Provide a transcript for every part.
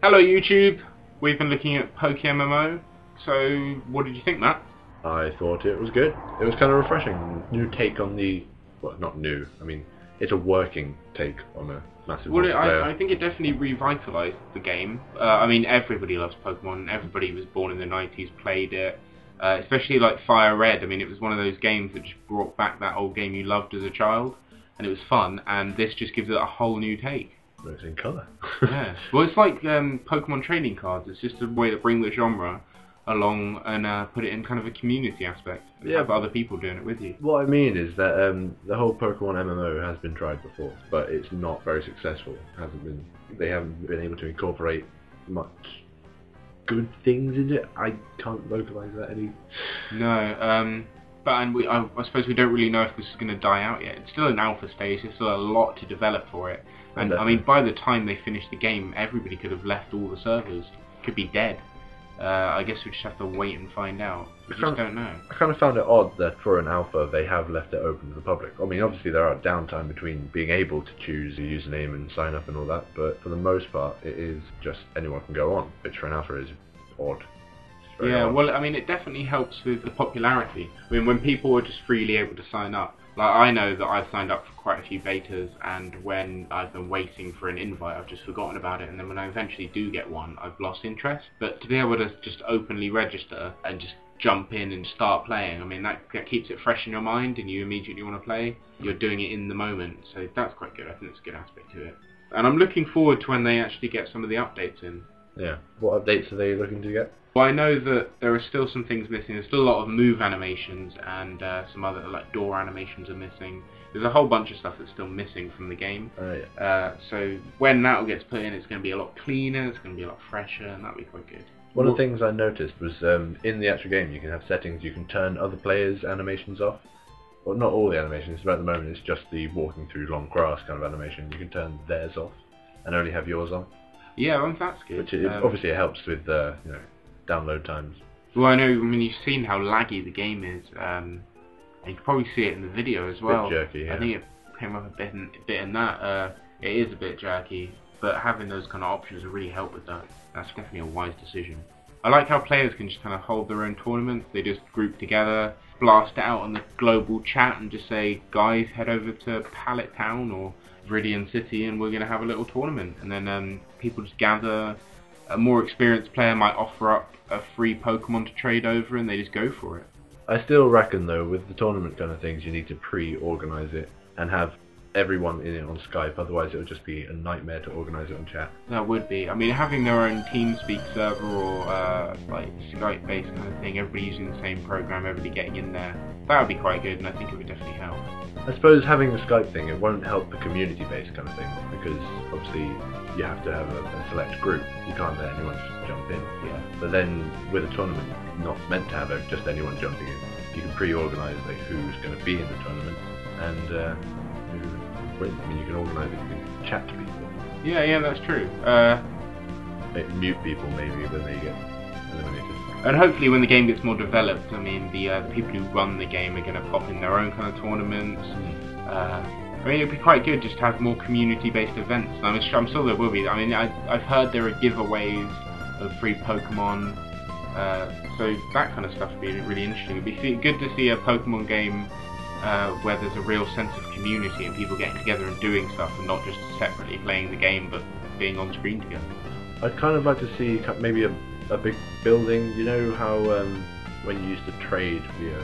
Hello YouTube, we've been looking at PokéMMO, so what did you think, Matt? I thought it was good. It was kind of refreshing. New take on the... well, not new, I mean, it's a working take on a massive multiplayer. I think it definitely revitalised the game. I mean, everybody loves Pokemon, everybody was born in the 90s, played it. Especially like Fire Red, I mean, it was one of those games that just brought back that old game you loved as a child, and it was fun, and this just gives it a whole new take. It's in colour. Yeah. Well, it's like Pokemon trading cards. It's just a way to bring the genre along and put it in kind of a community aspect. And have other people doing it with you. What I mean is that the whole Pokemon MMO has been tried before, but it's not very successful. They haven't been able to incorporate much good things in it. I can't localize that any. No. I suppose we don't really know if this is going to die out yet. It's still in alpha stage. There's still a lot to develop for it. And I mean, by the time they finish the game, everybody could have left all the servers. Could be dead. I guess we just have to wait and find out. We just don't know. I kind of found it odd that for an alpha they have left it open to the public. I mean, obviously there are downtime between being able to choose a username and sign up and all that, but for the most part it is just anyone can go on, which for an alpha is odd. Yeah, odd. Well, I mean, it definitely helps with the popularity. I mean, when people are just freely able to sign up. Like, I know that I've signed up for quite a few betas, and when I've been waiting for an invite, I've just forgotten about it, and then when I eventually do get one, I've lost interest. But to be able to just openly register and just jump in and start playing, I mean, that keeps it fresh in your mind, and you immediately want to play. You're doing it in the moment, so that's quite good. I think that's a good aspect to it. And I'm looking forward to when they actually get some of the updates in. Yeah. What updates are they looking to get? Well, I know that there are still some things missing. There's still a lot of move animations and some other like door animations are missing. There's a whole bunch of stuff that's still missing from the game. So when that gets put in, it's going to be a lot cleaner, it's going to be a lot fresher, and that'll be quite good. One of the things I noticed was in the actual game you can have settings, you can turn other players' animations off. Well, not all the animations, but at the moment it's just the walking through long grass kind of animation. You can turn theirs off and only have yours on. Yeah, well, that's good. Which obviously it helps with you know, download times. Well, I know. I mean, you've seen how laggy the game is. And you can probably see it in the video as well. A bit jerky, yeah. I think it came up a bit in that. It is a bit jerky, but having those kind of options will really help with that. That's definitely a wise decision. I like how players can just kind of hold their own tournaments. They just group together, blast it out on the global chat, and just say, "Guys, head over to Pallet Town or Viridian City, and we're going to have a little tournament." And then people just gather. A more experienced player might offer up a free Pokemon to trade over, and they just go for it. I still reckon though, with the tournament kind of things, you need to pre-organise it and have everyone in it on Skype, otherwise it would just be a nightmare to organise it on chat. That would be. I mean, having their own TeamSpeak server or like Skype-based kind of thing, everybody using the same program, everybody getting in there, that would be quite good, and I think it would definitely help. I suppose having the Skype thing, it won't help the community-based kind of thing, because obviously you have to have a select group. You can't let anyone just jump in. Yeah. But then with a tournament, not meant to have just anyone jumping in. You can pre-organise like who's going to be in the tournament and who wins. I mean, you can organise it. You can chat to people. Yeah, that's true. Mute people maybe when they get eliminated. And hopefully when the game gets more developed, I mean, the people who run the game are going to pop in their own kind of tournaments. I mean, it'd be quite good just to have more community-based events. I'm sure there will be. I mean, I've heard there are giveaways of free Pokemon, so that kind of stuff would be really interesting. It'd be good to see a Pokemon game where there's a real sense of community and people getting together and doing stuff, and not just separately playing the game, but being on screen together. I'd kind of like to see maybe a big building. You know how when you used to trade via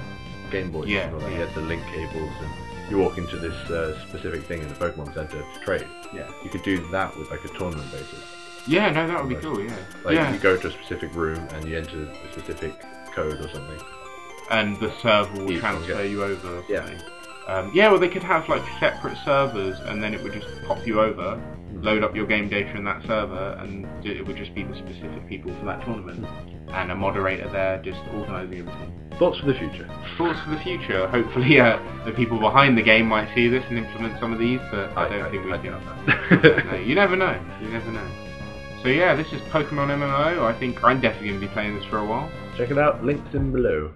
Game Boy, you had the link cables and you walk into this specific thing in the Pokemon Center to trade. Yeah. You could do that with like a tournament basis. Yeah, no, that would be cool, yeah. Like you go to a specific room and you enter a specific code or something. And the server will transfer you over or yeah. something. Yeah, well they could have like separate servers and then it would just pop you over, load up your game data in that server, and it would just be the specific people for that tournament. And a moderator there just organising everything. Thoughts for the future? Thoughts for the future. Hopefully the people behind the game might see this and implement some of these, but I don't think we can. No, you never know. You never know. So yeah, this is Pokemon MMO. I think I'm definitely going to be playing this for a while. Check it out, links in below.